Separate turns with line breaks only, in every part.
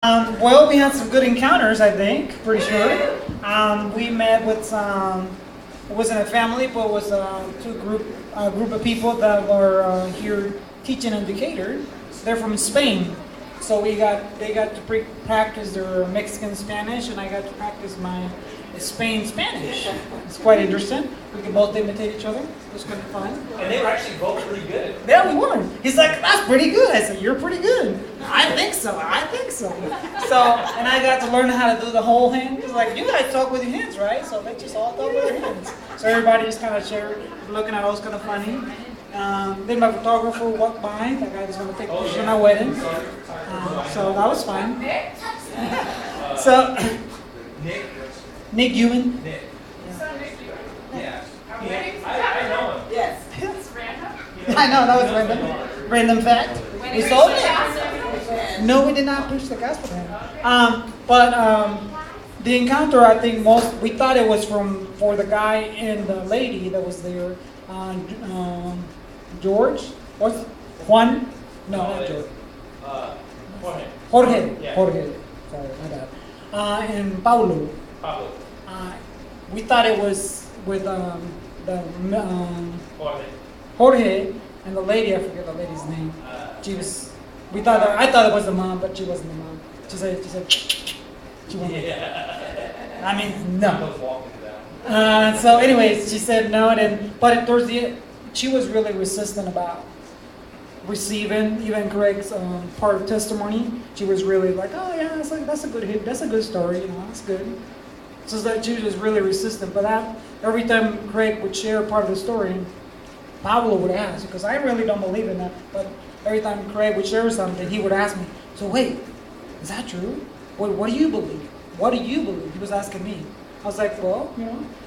Well, we had some good encounters, I think, pretty sure. We met with some, it wasn't a family, but it was a group of people that were here teaching in Decatur. They're from Spain. So they got to practice their Mexican Spanish, and I got to practice my Spain Spanish. It's quite interesting. We can both imitate each other. It was kind of fun.
And they were actually both pretty good.
Yeah, we were. He's like, that's pretty good. I said, you're pretty good. I think so. I think so. So, and I got to learn how to do the whole hand. He's like, you guys talk with your hands, right? So let's just all talk with our hands. So everybody just kind of shared, looking at us kind of funny. Then my photographer walked by. That guy was going to take pictures of my wedding. So that was fun. So, Nick Ewan.
Nick. Yeah. I know him.
Yes.
It's random.
I know, that was random. Random fact. We sold it. No, we did not preach the gospel to him. But the encounter, I think we thought it was for the guy and the lady that was there. George? What's Juan? No, not George.
Jorge.
Jorge.
Yeah.
Jorge. Sorry, my bad. And Paulo.
Pablo.
We thought it was with
Jorge.
Jorge and the lady. I forget the lady's name. She was. I thought it was the mom, but she wasn't the mom. She said. She wasn't.
Yeah.
I mean,
I
no.
was walking to that.
So, anyways, she said no. But towards the end, she was really resistant about receiving even Craig's part of testimony. She was really like, oh yeah, that's a good hit. That's a good story. That's good. So that she was really resistant. But every time Craig would share part of the story, Pablo would ask, because I really don't believe in that. But every time Craig would share something, he would ask me, so wait, is that true? What do you believe? What do you believe? He was asking me. I was like, well,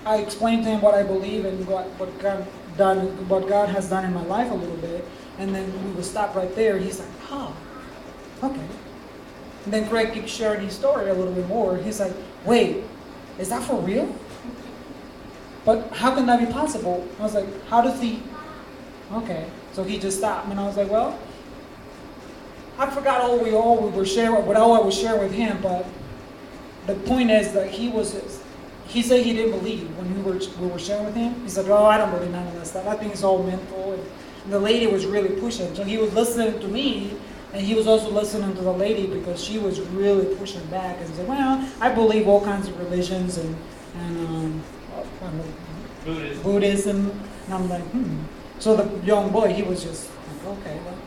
I explained to him what I believe and what God has done in my life a little bit. And then we would stop right there. He's like, oh, okay. And then Craig keeps sharing his story a little bit more. He's like, wait, is that for real? But how can that be possible? I was like, how does he? Okay. So he just stopped. And I was like, well, I forgot all we were sharing, what all I was sharing with him. But the point is that he said he didn't believe when we were sharing with him. He said, oh, I don't believe none of that stuff. I think it's all mental. And the lady was really pushing. So he was listening to me, and he was also listening to the lady because she was really pushing back. And he said, well, I believe all kinds of religions and Buddhism. And I'm like, So the young boy, he was just like, okay, well,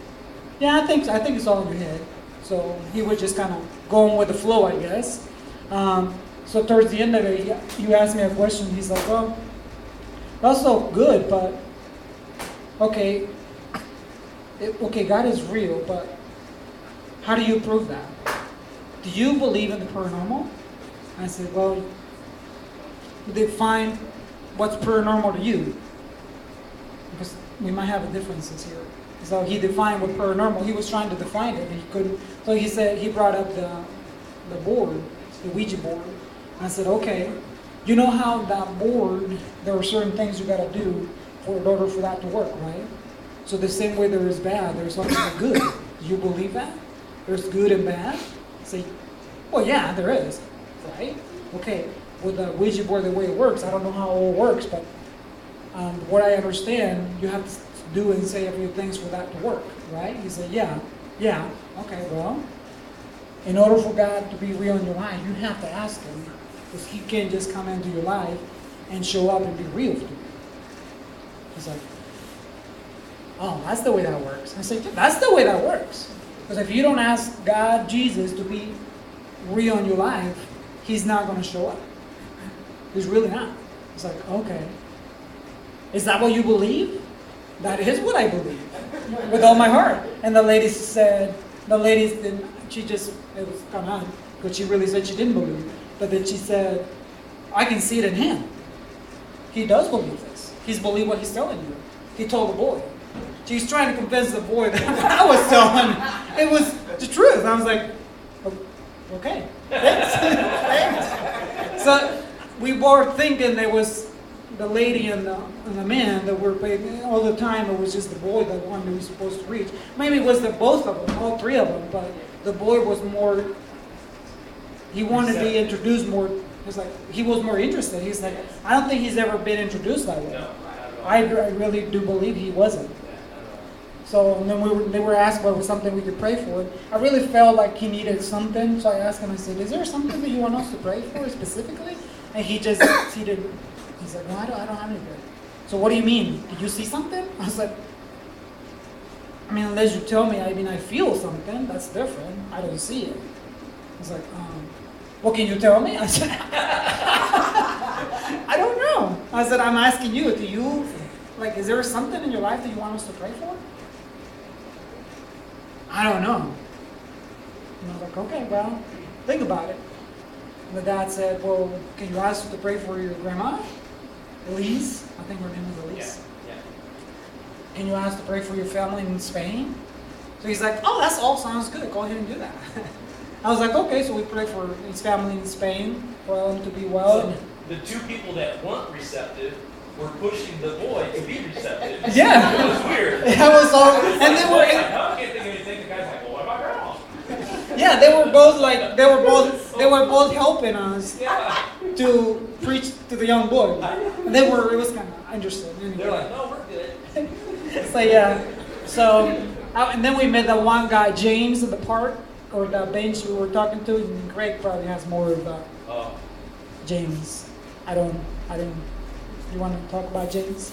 yeah, I think it's all in your head. So he was just kind of going with the flow, I guess. So towards the end of it, he asked me a question. He's like, well, that's so good, but okay, God is real, but how do you prove that? Do you believe in the paranormal? I said, well, define what's paranormal to you, because we might have differences here. So he defined what paranormal. He was trying to define it, and he couldn't. So he said he brought up the board, the Ouija board. I said, okay, you know how that board, there are certain things you got to do in order for that to work, right? So the same way there is bad, there's also good. Do you believe that? There's good and bad? Say, well, yeah, there is, right? Okay, with the Ouija board, the way it works, I don't know how it all works, but what I understand, you have to do and say a few things for that to work, right? He said, yeah, okay, well, in order for God to be real in your life, you have to ask Him, because He can't just come into your life and show up and be real to you. He's like, oh, that's the way that works. I said, that's the way that works. Because if you don't ask God, Jesus, to be real in your life, He's not going to show up. He's really not. It's like, okay. Is that what you believe? That is what I believe. With all my heart. And the lady didn't, it was kind of odd, because she really said she didn't believe. But then she said, I can see it in him. He does believe this. He's believed what he's telling you. He told the boy. She's trying to convince the boy that what I was telling, it was the truth. I was like, okay, thanks. Thanks. So we were thinking there was the lady and the man that were playing all the time. It was just the boy, the one who was supposed to reach. Maybe it was both of them, all three of them, but the boy was more he wanted to be introduced more. He's like, he was more interested. He's like, I don't think he's ever been introduced that way.
No,
I really do believe he wasn't. So and then they were asked what was something we could pray for. I really felt like he needed something, so I asked him. I said, "Is there something that you want us to pray for specifically?" And he didn't. He's like, "No, I don't have anything." So what do you mean? Did you see something? I was like, I mean, unless you tell me. I mean, I feel something. That's different. I don't see it. I was like, what can you tell me? I said, I don't know. I said, I'm asking you. Do you, like, is there something in your life that you want us to pray for? I don't know. And I was like, okay, well, think about it. And the dad said, well, can you ask us to pray for your grandma? Elise. I think her name is Elise.
Yeah.
Can you ask to pray for your family in Spain? So he's like, oh, that's all sounds good. Go ahead and do that. I was like, okay, so we pray for his family in Spain, for him to be well.
So the two people that weren't receptive were pushing the boy to be receptive.
Yeah.
It was weird.
That was all, and they were,
I can't think of anything. The guy's like, well, what about grandma?
yeah, they were both helping us
Yeah.
to preach to the young boy. And it was kind of interesting. Anyway.
They're like, no, we're good.
So yeah, so and then we met that one guy James in the park or the bench we were talking to. And Greg probably has more about James. I don't. You want to talk about James?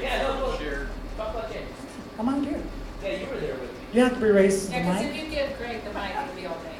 Yeah, no, sure. Talk about James.
Come on, here.
Yeah, you were there with me.
You have to be racist
Yeah, because
tonight.
if you give Greg the mic, it'll be all day.